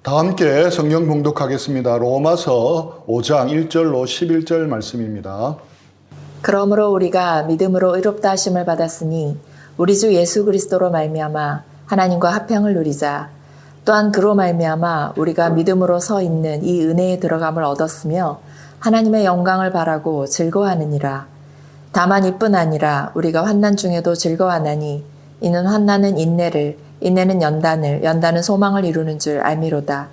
다 함께 성경 봉독하겠습니다. 로마서 5장 1절로 11절 말씀입니다. 그러므로 우리가 믿음으로 의롭다 하심을 받았으니 우리 주 예수 그리스도로 말미암아 하나님과 화평을 누리자. 또한 그로 말미암아 우리가 믿음으로 서 있는 이 은혜에 들어감을 얻었으며 하나님의 영광을 바라고 즐거워하느니라. 다만 이뿐 아니라 우리가 환난 중에도 즐거워하나니 이는 환난은 인내를, 인내는 연단을, 연단은 소망을 이루는 줄 알미로다.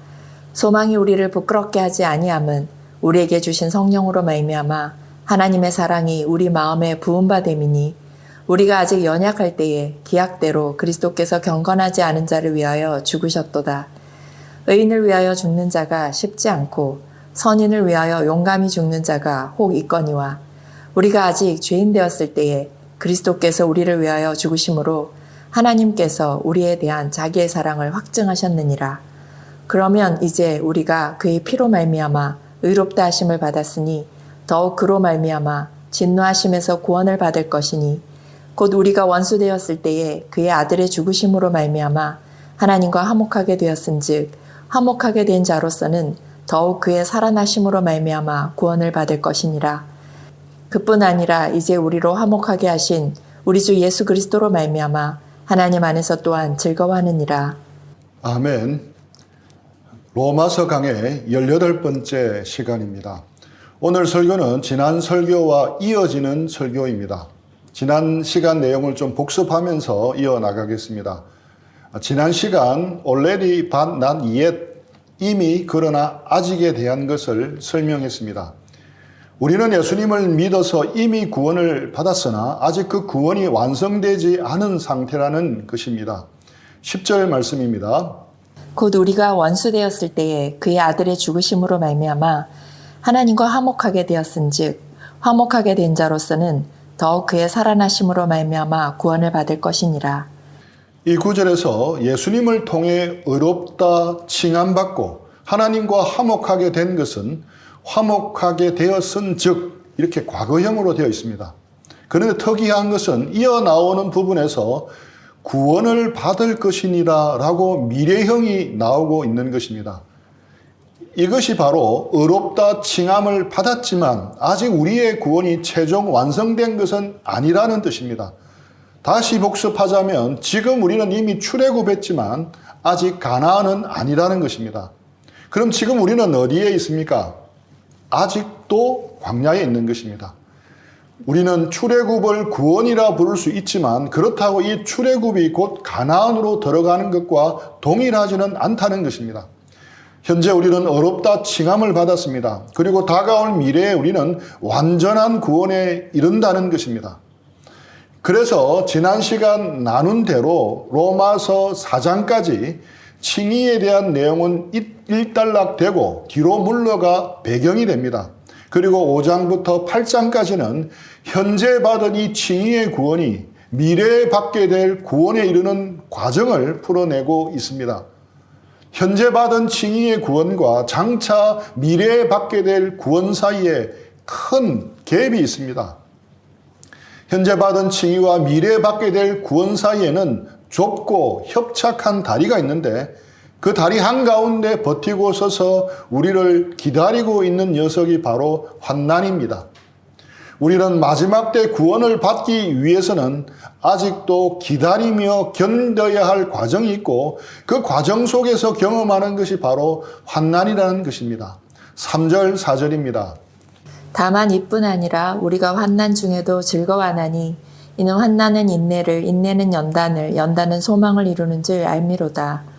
소망이 우리를 부끄럽게 하지 아니함은 우리에게 주신 성령으로 말미암아 하나님의 사랑이 우리 마음에 부은 바 됨이니 우리가 아직 연약할 때에 기약대로 그리스도께서 경건하지 않은 자를 위하여 죽으셨도다. 의인을 위하여 죽는 자가 쉽지 않고 선인을 위하여 용감히 죽는 자가 혹 있거니와 우리가 아직 죄인 되었을 때에 그리스도께서 우리를 위하여 죽으심으로 하나님께서 우리에 대한 자기의 사랑을 확증하셨느니라. 그러면 이제 우리가 그의 피로 말미암아 의롭다 하심을 받았으니 더욱 그로 말미암아 진노하심에서 구원을 받을 것이니 곧 우리가 원수 되었을 때에 그의 아들의 죽으심으로 말미암아 하나님과 화목하게 되었은즉 화목하게 된 자로서는 더욱 그의 살아나심으로 말미암아 구원을 받을 것이니라. 그뿐 아니라 이제 우리로 화목하게 하신 우리 주 예수 그리스도로 말미암아 하나님 안에서 또한 즐거워하느니라. 아멘. 로마서 강의 18번째 시간입니다. 오늘 설교는 지난 설교와 이어지는 설교입니다. 지난 시간 내용을 좀 복습하면서 이어나가겠습니다. 지난 시간 already but not yet, 이미 그러나 아직에 대한 것을 설명했습니다. 우리는 예수님을 믿어서 이미 구원을 받았으나 아직 그 구원이 완성되지 않은 상태라는 것입니다. 10절 말씀입니다. 곧 우리가 원수 되었을 때에 그의 아들의 죽으심으로 말미암아 하나님과 화목하게 되었은즉 화목하게 된 자로서는 더욱 그의 살아나심으로 말미암아 구원을 받을 것이니라. 이 구절에서 예수님을 통해 의롭다 칭함받고 하나님과 화목하게 된 것은 화목하게 되었은즉 이렇게 과거형으로 되어 있습니다. 그런데 특이한 것은 이어나오는 부분에서 구원을 받을 것이니라 라고 미래형이 나오고 있는 것입니다. 이것이 바로 의롭다 칭함을 받았지만 아직 우리의 구원이 최종 완성된 것은 아니라는 뜻입니다. 다시 복습하자면 지금 우리는 이미 출애굽했지만 아직 가나안은 아니라는 것입니다. 그럼 지금 우리는 어디에 있습니까? 아직도 광야에 있는 것입니다. 우리는 출애굽을 구원이라 부를 수 있지만 그렇다고 이 출애굽이 곧 가나안으로 들어가는 것과 동일하지는 않다는 것입니다. 현재 우리는 의롭다 칭함을 받았습니다. 그리고 다가올 미래에 우리는 완전한 구원에 이른다는 것입니다. 그래서 지난 시간 나눈 대로 로마서 4장까지 칭의에 대한 내용은 일단락되고 뒤로 물러가 배경이 됩니다. 그리고 5장부터 8장까지는 현재 받은 이 칭의의 구원이 미래에 받게 될 구원에 이르는 과정을 풀어내고 있습니다. 현재 받은 칭의의 구원과 장차 미래에 받게 될 구원 사이에 큰 갭이 있습니다. 현재 받은 칭의와 미래에 받게 될 구원 사이에는 좁고 협착한 다리가 있는데 그 다리 한가운데 버티고 서서 우리를 기다리고 있는 녀석이 바로 환난입니다. 우리는 마지막 때 구원을 받기 위해서는 아직도 기다리며 견뎌야 할 과정이 있고 그 과정 속에서 경험하는 것이 바로 환난이라는 것입니다. 3절, 4절입니다. 다만 이뿐 아니라 우리가 환난 중에도 즐거워하나니 이는 환난은 인내를, 인내는 연단을, 연단은 소망을 이루는 줄 알미로다.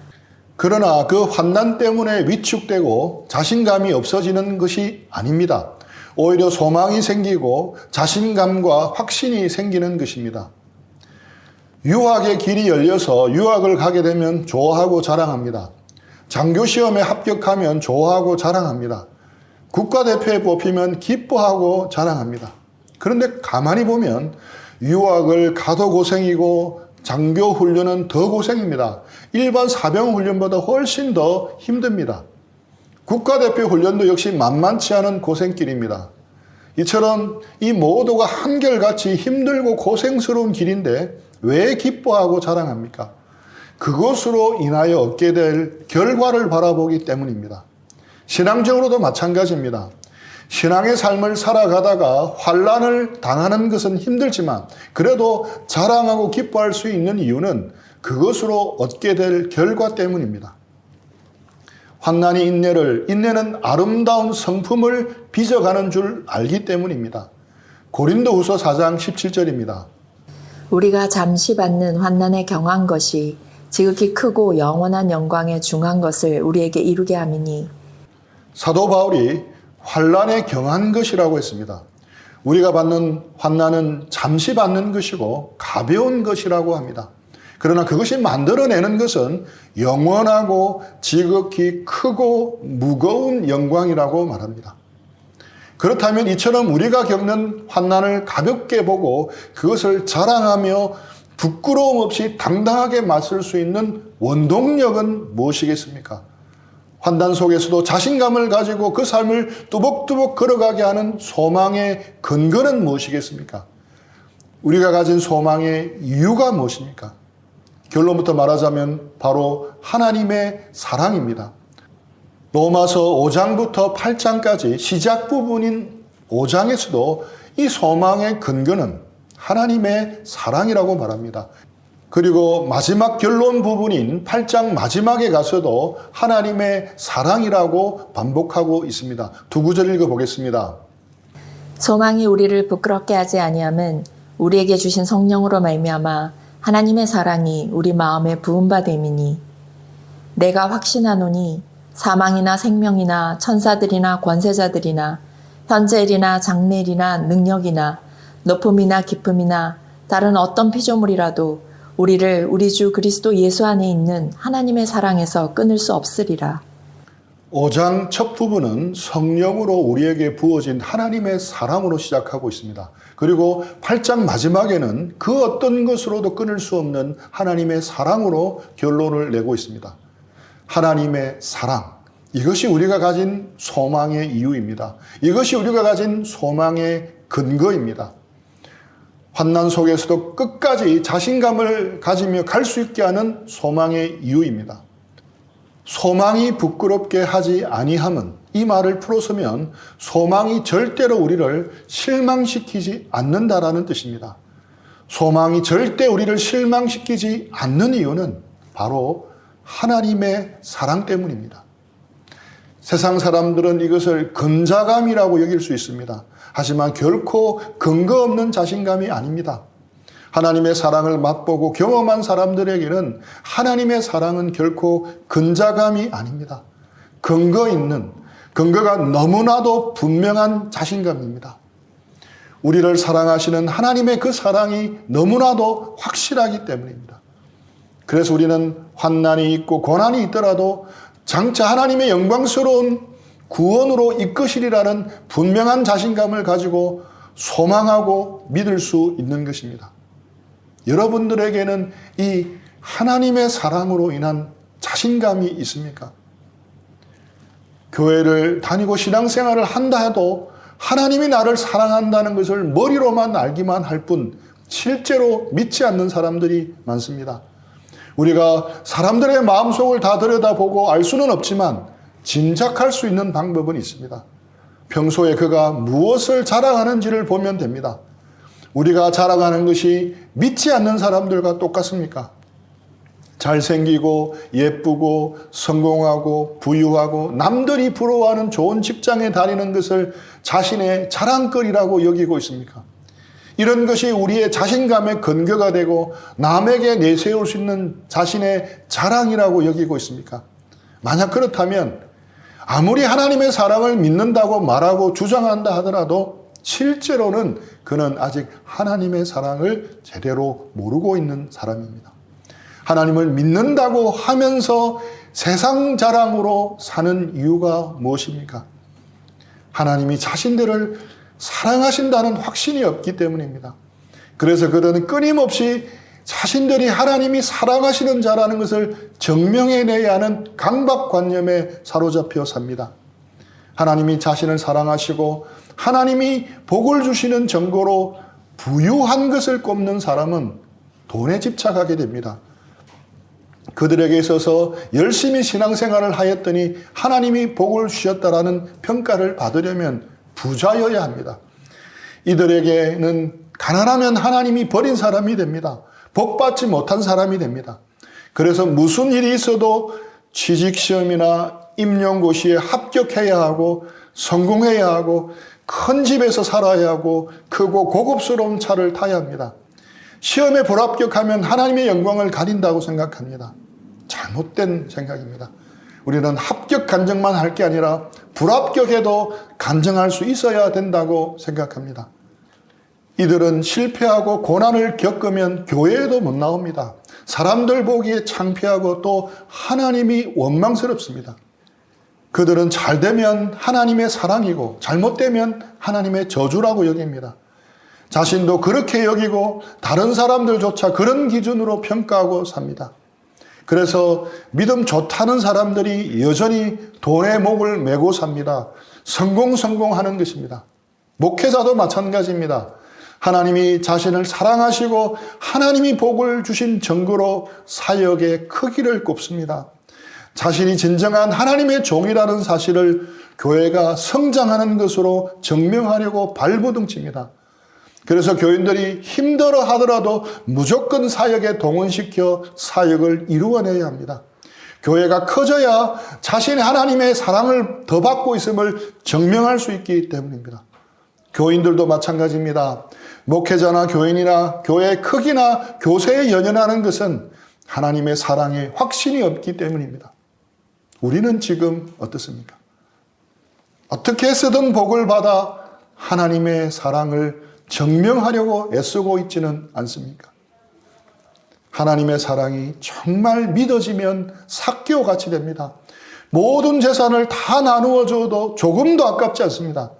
그러나 그 환난 때문에 위축되고 자신감이 없어지는 것이 아닙니다. 오히려 소망이 생기고 자신감과 확신이 생기는 것입니다. 유학의 길이 열려서 유학을 가게 되면 좋아하고 자랑합니다. 장교시험에 합격하면 좋아하고 자랑합니다. 국가대표에 뽑히면 기뻐하고 자랑합니다. 그런데 가만히 보면 유학을 가도 고생이고 장교훈련은 더 고생입니다. 일반 사병훈련보다 훨씬 더 힘듭니다. 국가대표 훈련도 역시 만만치 않은 고생길입니다. 이처럼 이 모두가 한결같이 힘들고 고생스러운 길인데 왜 기뻐하고 자랑합니까? 그것으로 인하여 얻게 될 결과를 바라보기 때문입니다. 신앙적으로도 마찬가지입니다. 신앙의 삶을 살아가다가 환난을 당하는 것은 힘들지만 그래도 자랑하고 기뻐할 수 있는 이유는 그것으로 얻게 될 결과 때문입니다. 환난이 인내는 아름다운 성품을 빚어가는 줄 알기 때문입니다. 고린도후서 4장 17절입니다. 우리가 잠시 받는 환난에 경한 것이 지극히 크고 영원한 영광에 중한 것을 우리에게 이루게 함이니. 사도 바울이 환난에 경한 것이라고 했습니다. 우리가 받는 환난은 잠시 받는 것이고 가벼운 것이라고 합니다. 그러나 그것이 만들어내는 것은 영원하고 지극히 크고 무거운 영광이라고 말합니다. 그렇다면 이처럼 우리가 겪는 환난을 가볍게 보고 그것을 자랑하며 부끄러움 없이 당당하게 맞설 수 있는 원동력은 무엇이겠습니까? 환난 속에서도 자신감을 가지고 그 삶을 뚜벅뚜벅 걸어가게 하는 소망의 근거는 무엇이겠습니까? 우리가 가진 소망의 이유가 무엇입니까? 결론부터 말하자면 바로 하나님의 사랑입니다. 로마서 5장부터 8장까지 시작 부분인 5장에서도 이 소망의 근거는 하나님의 사랑이라고 말합니다. 그리고 마지막 결론 부분인 8장 마지막에 가서도 하나님의 사랑이라고 반복하고 있습니다. 두 구절 읽어보겠습니다. 소망이 우리를 부끄럽게 하지 아니함은 우리에게 주신 성령으로 말미암아 하나님의 사랑이 우리 마음에 부은 바 됨이니. 내가 확신하노니 사망이나 생명이나 천사들이나 권세자들이나 현재일이나 장래일이나 능력이나 높음이나 깊음이나 다른 어떤 피조물이라도 우리를 우리 주 그리스도 예수 안에 있는 하나님의 사랑에서 끊을 수 없으리라. 5장 첫 부분은 성령으로 우리에게 부어진 하나님의 사랑으로 시작하고 있습니다. 그리고 8장 마지막에는 그 어떤 것으로도 끊을 수 없는 하나님의 사랑으로 결론을 내고 있습니다. 하나님의 사랑, 이것이 우리가 가진 소망의 이유입니다. 이것이 우리가 가진 소망의 근거입니다. 환난 속에서도 끝까지 자신감을 가지며 갈 수 있게 하는 소망의 이유입니다. 소망이 부끄럽게 하지 아니함은, 이 말을 풀어서면 소망이 절대로 우리를 실망시키지 않는다라는 뜻입니다. 소망이 절대 우리를 실망시키지 않는 이유는 바로 하나님의 사랑 때문입니다. 세상 사람들은 이것을 근자감이라고 여길 수 있습니다. 하지만 결코 근거 없는 자신감이 아닙니다. 하나님의 사랑을 맛보고 경험한 사람들에게는 하나님의 사랑은 결코 근자감이 아닙니다. 근거 있는, 근거가 너무나도 분명한 자신감입니다. 우리를 사랑하시는 하나님의 그 사랑이 너무나도 확실하기 때문입니다. 그래서 우리는 환난이 있고 고난이 있더라도 장차 하나님의 영광스러운 구원으로 이끄시리라는 분명한 자신감을 가지고 소망하고 믿을 수 있는 것입니다. 여러분들에게는 이 하나님의 사랑으로 인한 자신감이 있습니까? 교회를 다니고 신앙생활을 한다 해도 하나님이 나를 사랑한다는 것을 머리로만 알기만 할 뿐 실제로 믿지 않는 사람들이 많습니다. 우리가 사람들의 마음속을 다 들여다보고 알 수는 없지만 짐작할 수 있는 방법은 있습니다. 평소에 그가 무엇을 자랑하는지를 보면 됩니다. 우리가 자랑하는 것이 믿지 않는 사람들과 똑같습니까? 잘생기고 예쁘고 성공하고 부유하고 남들이 부러워하는 좋은 직장에 다니는 것을 자신의 자랑거리라고 여기고 있습니까? 이런 것이 우리의 자신감의 근거가 되고 남에게 내세울 수 있는 자신의 자랑이라고 여기고 있습니까? 만약 그렇다면 아무리 하나님의 사랑을 믿는다고 말하고 주장한다 하더라도 실제로는 그는 아직 하나님의 사랑을 제대로 모르고 있는 사람입니다. 하나님을 믿는다고 하면서 세상 자랑으로 사는 이유가 무엇입니까? 하나님이 자신들을 사랑하신다는 확신이 없기 때문입니다. 그래서 그들은 끊임없이 자신들이 하나님이 사랑하시는 자라는 것을 증명해내야 하는 강박관념에 사로잡혀 삽니다. 하나님이 자신을 사랑하시고 하나님이 복을 주시는 증거로 부유한 것을 꼽는 사람은 돈에 집착하게 됩니다. 그들에게 있어서 열심히 신앙생활을 하였더니 하나님이 복을 주셨다라는 평가를 받으려면 부자여야 합니다. 이들에게는 가난하면 하나님이 버린 사람이 됩니다. 복받지 못한 사람이 됩니다. 그래서 무슨 일이 있어도 취직시험이나 임용고시에 합격해야 하고 성공해야 하고 큰 집에서 살아야 하고 크고 고급스러운 차를 타야 합니다. 시험에 불합격하면 하나님의 영광을 가린다고 생각합니다. 잘못된 생각입니다. 우리는 합격 간증만 할 게 아니라 불합격해도 간증할 수 있어야 된다고 생각합니다. 이들은 실패하고 고난을 겪으면 교회에도 못 나옵니다. 사람들 보기에 창피하고 또 하나님이 원망스럽습니다. 그들은 잘 되면 하나님의 사랑이고 잘못되면 하나님의 저주라고 여깁니다. 자신도 그렇게 여기고 다른 사람들조차 그런 기준으로 평가하고 삽니다. 그래서 믿음 좋다는 사람들이 여전히 돈의 목을 메고 삽니다. 성공하는 것입니다. 목회자도 마찬가지입니다. 하나님이 자신을 사랑하시고 하나님이 복을 주신 증거로 사역의 크기를 꼽습니다. 자신이 진정한 하나님의 종이라는 사실을 교회가 성장하는 것으로 증명하려고 발버둥칩니다. 그래서 교인들이 힘들어 하더라도 무조건 사역에 동원시켜 사역을 이루어내야 합니다. 교회가 커져야 자신이 하나님의 사랑을 더 받고 있음을 증명할 수 있기 때문입니다. 교인들도 마찬가지입니다. 목회자나 교인이나 교회의 크기나 교세에 연연하는 것은 하나님의 사랑에 확신이 없기 때문입니다. 우리는 지금 어떻습니까? 어떻게 해서든 복을 받아 하나님의 사랑을 증명하려고 애쓰고 있지는 않습니까? 하나님의 사랑이 정말 믿어지면 삭개오같이 됩니다. 모든 재산을 다 나누어 줘도 조금도 아깝지 않습니다.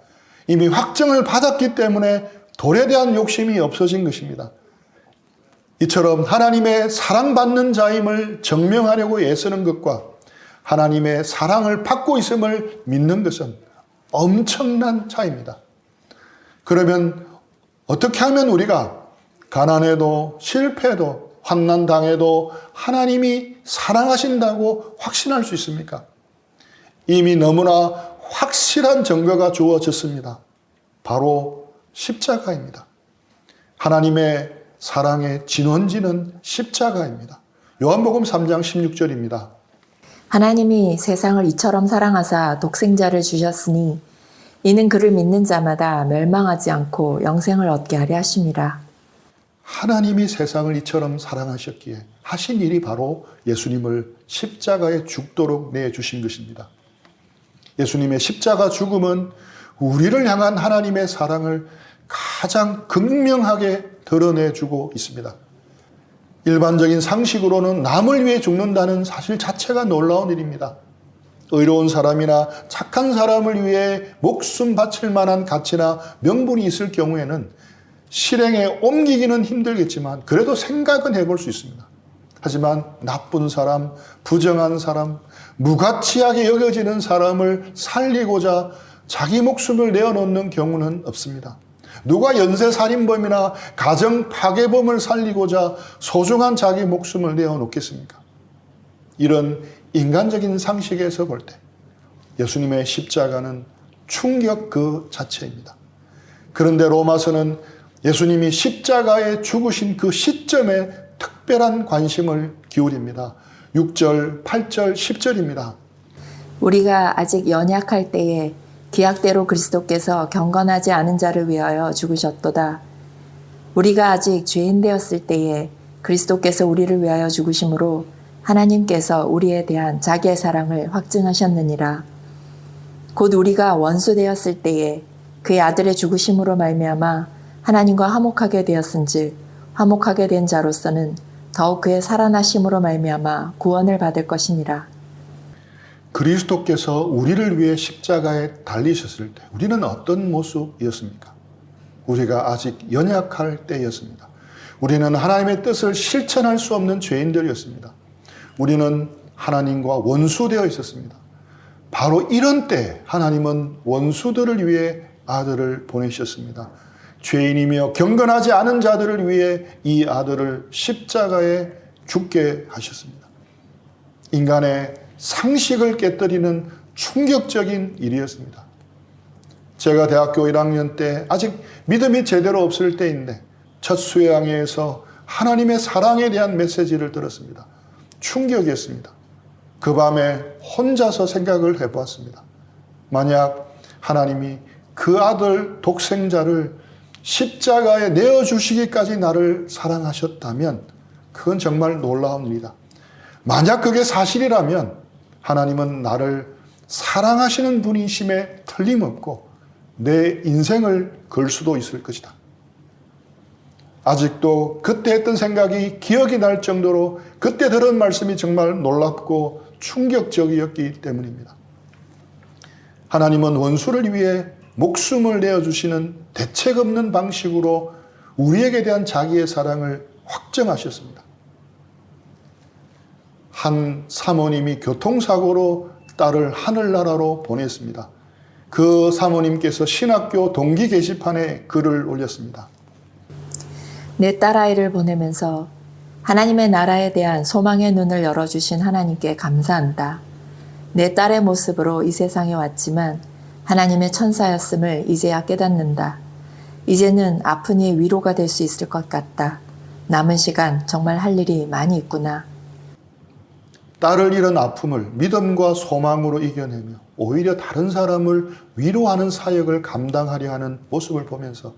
이미 확증을 받았기 때문에 돌에 대한 욕심이 없어진 것입니다. 이처럼 하나님의 사랑받는 자임을 증명하려고 애쓰는 것과 하나님의 사랑을 받고 있음을 믿는 것은 엄청난 차이입니다. 그러면 어떻게 하면 우리가 가난해도 실패해도 환난당해도 하나님이 사랑하신다고 확신할 수 있습니까? 이미 너무나 확실한 증거가 주어졌습니다. 바로 십자가입니다. 하나님의 사랑의 진원지는 십자가입니다. 요한복음 3장 16절입니다. 하나님이 세상을 이처럼 사랑하사 독생자를 주셨으니 이는 그를 믿는 자마다 멸망하지 않고 영생을 얻게 하려 하심이라. 하나님이 세상을 이처럼 사랑하셨기에 하신 일이 바로 예수님을 십자가에 죽도록 내주신 것입니다. 예수님의 십자가 죽음은 우리를 향한 하나님의 사랑을 가장 극명하게 드러내주고 있습니다. 일반적인 상식으로는 남을 위해 죽는다는 사실 자체가 놀라운 일입니다. 의로운 사람이나 착한 사람을 위해 목숨 바칠 만한 가치나 명분이 있을 경우에는 실행에 옮기기는 힘들겠지만 그래도 생각은 해볼 수 있습니다. 하지만 나쁜 사람, 부정한 사람, 무가치하게 여겨지는 사람을 살리고자 자기 목숨을 내어놓는 경우는 없습니다. 누가 연쇄살인범이나 가정파괴범을 살리고자 소중한 자기 목숨을 내어놓겠습니까? 이런 인간적인 상식에서 볼 때 예수님의 십자가는 충격 그 자체입니다. 그런데 로마서는 예수님이 십자가에 죽으신 그 시점에 특별한 관심을 기울입니다. 6절, 8절, 10절입니다. 우리가 아직 연약할 때에 기약대로 그리스도께서 경건하지 않은 자를 위하여 죽으셨도다. 우리가 아직 죄인 되었을 때에 그리스도께서 우리를 위하여 죽으심으로 하나님께서 우리에 대한 자기의 사랑을 확증하셨느니라. 곧 우리가 원수 되었을 때에 그의 아들의 죽으심으로 말미암아 하나님과 화목하게 되었은즉 화목하게 된 자로서는 더욱 그의 살아나심으로 말미암아 구원을 받을 것이니라. 그리스도께서 우리를 위해 십자가에 달리셨을 때 우리는 어떤 모습이었습니까? 우리가 아직 연약할 때였습니다. 우리는 하나님의 뜻을 실천할 수 없는 죄인들이었습니다. 우리는 하나님과 원수되어 있었습니다. 바로 이런 때 하나님은 원수들을 위해 아들을 보내셨습니다. 죄인이며 경건하지 않은 자들을 위해 이 아들을 십자가에 죽게 하셨습니다. 인간의 상식을 깨뜨리는 충격적인 일이었습니다. 제가 대학교 1학년 때 아직 믿음이 제대로 없을 때인데 첫 수양회에서 하나님의 사랑에 대한 메시지를 들었습니다. 충격이었습니다. 그 밤에 혼자서 생각을 해보았습니다. 만약 하나님이 그 아들 독생자를 십자가에 내어주시기까지 나를 사랑하셨다면 그건 정말 놀라운 일이다. 만약 그게 사실이라면 하나님은 나를 사랑하시는 분이심에 틀림없고 내 인생을 걸 수도 있을 것이다. 아직도 그때 했던 생각이 기억이 날 정도로 그때 들은 말씀이 정말 놀랍고 충격적이었기 때문입니다. 하나님은 원수를 위해 목숨을 내어주시는 대책 없는 방식으로 우리에게 대한 자기의 사랑을 확정하셨습니다. 한 사모님이 교통사고로 딸을 하늘나라로 보냈습니다. 그 사모님께서 신학교 동기 게시판에 글을 올렸습니다. 내 딸아이를 보내면서 하나님의 나라에 대한 소망의 눈을 열어주신 하나님께 감사한다. 내 딸의 모습으로 이 세상에 왔지만 하나님의 천사였음을 이제야 깨닫는다. 이제는 아프니 위로가 될 수 있을 것 같다. 남은 시간 정말 할 일이 많이 있구나. 딸을 잃은 아픔을 믿음과 소망으로 이겨내며 오히려 다른 사람을 위로하는 사역을 감당하려 하는 모습을 보면서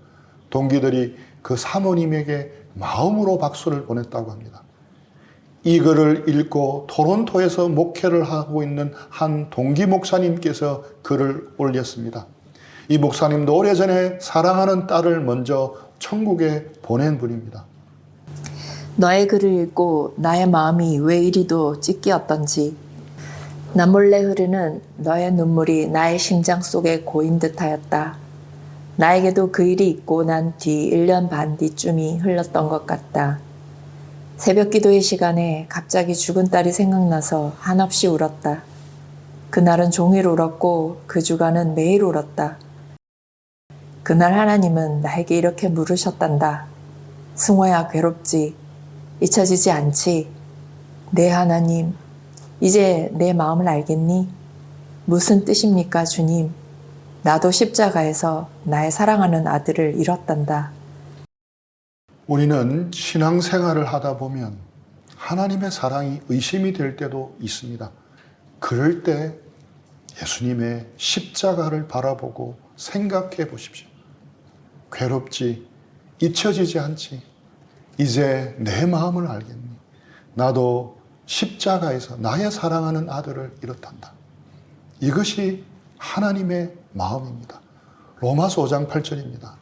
동기들이 그 사모님에게 마음으로 박수를 보냈다고 합니다. 이 글을 읽고 토론토에서 목회를 하고 있는 한 동기 목사님께서 글을 올렸습니다. 이 목사님도 오래전에 사랑하는 딸을 먼저 천국에 보낸 분입니다. 너의 글을 읽고 나의 마음이 왜 이리도 찢기었던지 남몰래 흐르는 너의 눈물이 나의 심장 속에 고인 듯하였다. 나에게도 그 일이 있고 난 뒤 1년 반 뒤쯤이 흘렀던 것 같다. 새벽 기도의 시간에 갑자기 죽은 딸이 생각나서 한없이 울었다. 그날은 종일 울었고 그 주간은 매일 울었다. 그날 하나님은 나에게 이렇게 물으셨단다. 승호야, 괴롭지? 잊혀지지 않지? 네, 하나님, 이제 내 마음을 알겠니? 무슨 뜻입니까, 주님? 나도 십자가에서 나의 사랑하는 아들을 잃었단다. 우리는 신앙생활을 하다 보면 하나님의 사랑이 의심이 될 때도 있습니다. 그럴 때 예수님의 십자가를 바라보고 생각해 보십시오. 괴롭지, 잊혀지지 않지? 이제 내 마음을 알겠니? 나도 십자가에서 나의 사랑하는 아들을 잃었단다. 이것이 하나님의 마음입니다. 로마서 5장 8절입니다.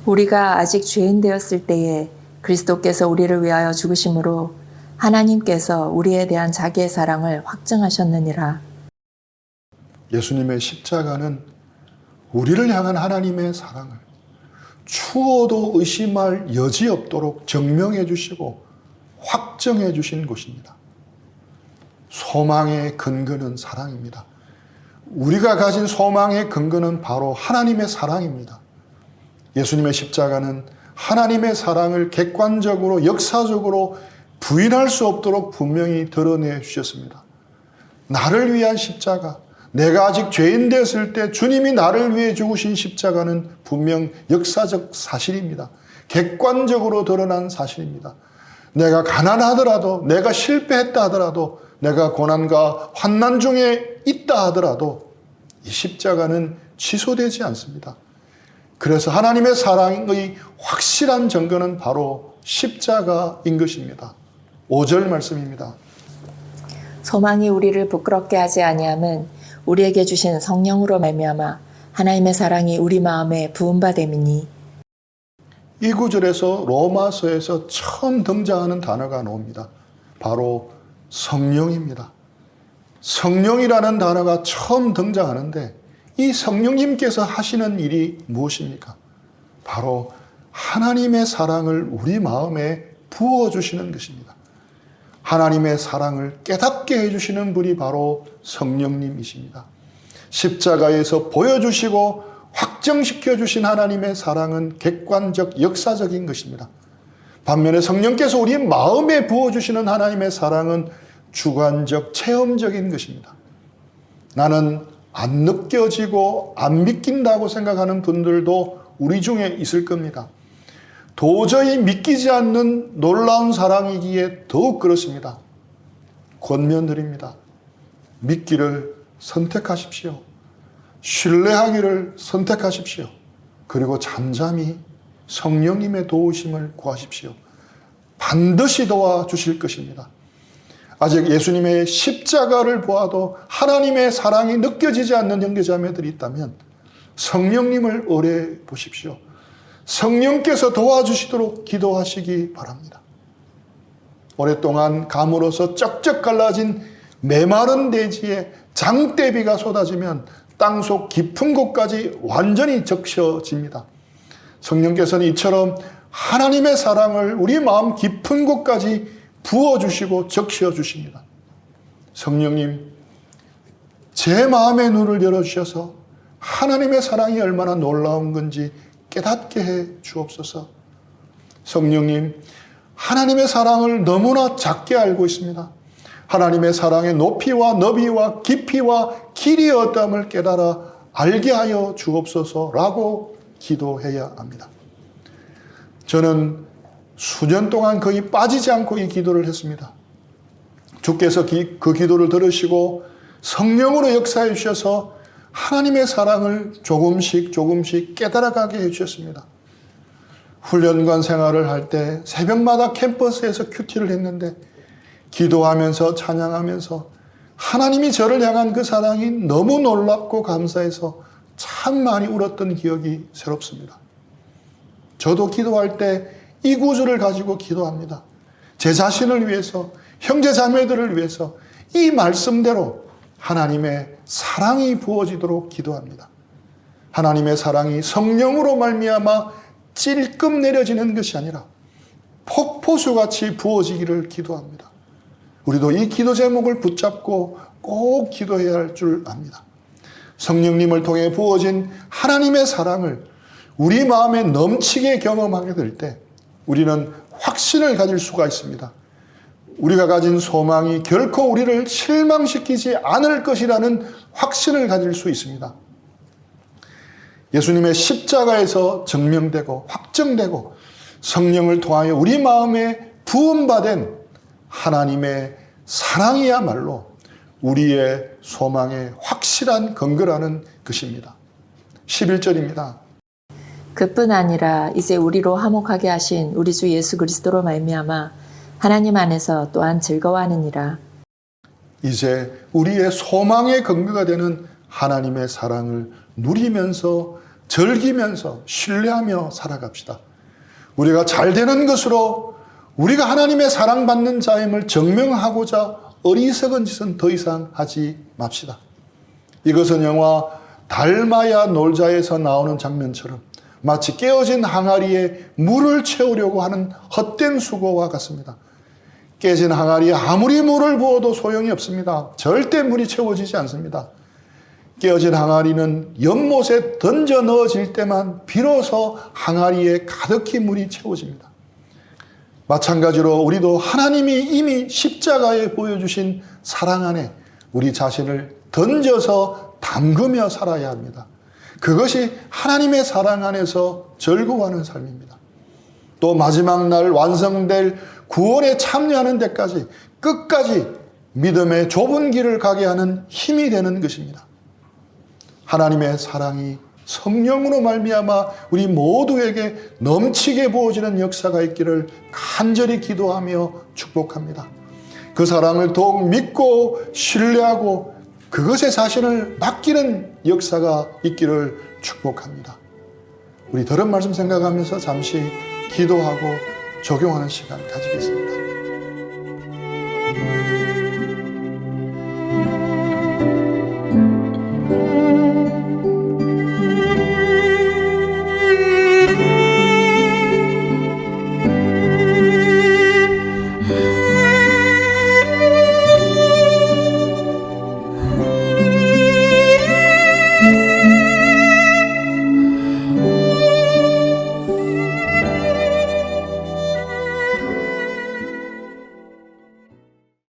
우리가 아직 죄인 되었을 때에 그리스도께서 우리를 위하여 죽으심으로 하나님께서 우리에 대한 자기의 사랑을 확증하셨느니라. 예수님의 십자가는 우리를 향한 하나님의 사랑을 추워도 의심할 여지 없도록 증명해 주시고 확정해 주신 곳입니다. 소망의 근거는 사랑입니다. 우리가 가진 소망의 근거는 바로 하나님의 사랑입니다. 예수님의 십자가는 하나님의 사랑을 객관적으로 역사적으로 부인할 수 없도록 분명히 드러내 주셨습니다. 나를 위한 십자가, 내가 아직 죄인 되었을 때 주님이 나를 위해 죽으신 십자가는 분명 역사적 사실입니다. 객관적으로 드러난 사실입니다. 내가 가난하더라도, 내가 실패했다 하더라도, 내가 고난과 환난 중에 있다 하더라도 이 십자가는 취소되지 않습니다. 그래서 하나님의 사랑의 확실한 증거는 바로 십자가인 것입니다. 5절 말씀입니다. 소망이 우리를 부끄럽게 하지 아니함은 우리에게 주신 성령으로 말미암아 하나님의 사랑이 우리 마음에 부은 바 됨이니. 이 구절에서 로마서에서 처음 등장하는 단어가 나옵니다. 바로 성령입니다. 성령이라는 단어가 처음 등장하는데 이 성령님께서 하시는 일이 무엇입니까? 바로 하나님의 사랑을 우리 마음에 부어주시는 것입니다. 하나님의 사랑을 깨닫게 해주시는 분이 바로 성령님이십니다. 십자가에서 보여주시고 확정시켜 주신 하나님의 사랑은 객관적, 역사적인 것입니다. 반면에 성령께서 우리 마음에 부어주시는 하나님의 사랑은 주관적, 체험적인 것입니다. 나는 안 느껴지고 안 믿긴다고 생각하는 분들도 우리 중에 있을 겁니다. 도저히 믿기지 않는 놀라운 사랑이기에 더욱 그렇습니다. 권면드립니다. 믿기를 선택하십시오. 신뢰하기를 선택하십시오. 그리고 잠잠히 성령님의 도우심을 구하십시오. 반드시 도와주실 것입니다. 아직 예수님의 십자가를 보아도 하나님의 사랑이 느껴지지 않는 형제자매들이 있다면 성령님을 의뢰해 보십시오. 성령께서 도와주시도록 기도하시기 바랍니다. 오랫동안 감으로서 쩍쩍 갈라진 메마른 대지에 장대비가 쏟아지면 땅속 깊은 곳까지 완전히 적셔집니다. 성령께서는 이처럼 하나님의 사랑을 우리 마음 깊은 곳까지 부어주시고 적셔주십니다. 성령님, 제 마음의 눈을 열어주셔서 하나님의 사랑이 얼마나 놀라운 건지 깨닫게 해 주옵소서. 성령님, 하나님의 사랑을 너무나 작게 알고 있습니다. 하나님의 사랑의 높이와 너비와 깊이와 길이 어떠함을 깨달아 알게 하여 주옵소서라고 기도해야 합니다. 저는 수년 동안 거의 빠지지 않고 이 기도를 했습니다. 주께서 그 기도를 들으시고 성령으로 역사해 주셔서 하나님의 사랑을 조금씩 깨달아가게 해주셨습니다. 훈련관 생활을 할 때 새벽마다 캠퍼스에서 큐티를 했는데 기도하면서 찬양하면서 하나님이 저를 향한 그 사랑이 너무 놀랍고 감사해서 참 많이 울었던 기억이 새롭습니다. 저도 기도할 때 이 구주를 가지고 기도합니다. 제 자신을 위해서, 형제 자매들을 위해서 이 말씀대로 하나님의 사랑이 부어지도록 기도합니다. 하나님의 사랑이 성령으로 말미암아 찔끔 내려지는 것이 아니라 폭포수같이 부어지기를 기도합니다. 우리도 이 기도 제목을 붙잡고 꼭 기도해야 할 줄 압니다. 성령님을 통해 부어진 하나님의 사랑을 우리 마음에 넘치게 경험하게 될 때 우리는 확신을 가질 수가 있습니다. 우리가 가진 소망이 결코 우리를 실망시키지 않을 것이라는 확신을 가질 수 있습니다. 예수님의 십자가에서 증명되고 확정되고 성령을 통하여 우리 마음에 부음받은 하나님의 사랑이야말로 우리의 소망의 확실한 근거라는 것입니다. 11절입니다. 그뿐 아니라 이제 우리로 화목하게 하신 우리 주 예수 그리스도로 말미암아 하나님 안에서 또한 즐거워하느니라. 이제 우리의 소망의 근거가 되는 하나님의 사랑을 누리면서 즐기면서 신뢰하며 살아갑시다. 우리가 잘 되는 것으로 우리가 하나님의 사랑받는 자임을 증명하고자 어리석은 짓은 더 이상 하지 맙시다. 이것은 영화 달마야 놀자에서 나오는 장면처럼 마치 깨어진 항아리에 물을 채우려고 하는 헛된 수고와 같습니다. 깨진 항아리에 아무리 물을 부어도 소용이 없습니다. 절대 물이 채워지지 않습니다. 깨어진 항아리는 연못에 던져 넣어질 때만 비로소 항아리에 가득히 물이 채워집니다. 마찬가지로 우리도 하나님이 이미 십자가에 보여주신 사랑 안에 우리 자신을 던져서 담그며 살아야 합니다. 그것이 하나님의 사랑 안에서 즐거워하는 삶입니다. 또 마지막 날 완성될 구원에 참여하는 데까지 끝까지 믿음의 좁은 길을 가게 하는 힘이 되는 것입니다. 하나님의 사랑이 성령으로 말미암아 우리 모두에게 넘치게 부어지는 역사가 있기를 간절히 기도하며 축복합니다. 그 사랑을 더욱 믿고 신뢰하고 그것에 자신을 맡기는 역사가 있기를 축복합니다. 우리 들은 말씀 생각하면서 잠시 기도하고 적용하는 시간 가지겠습니다.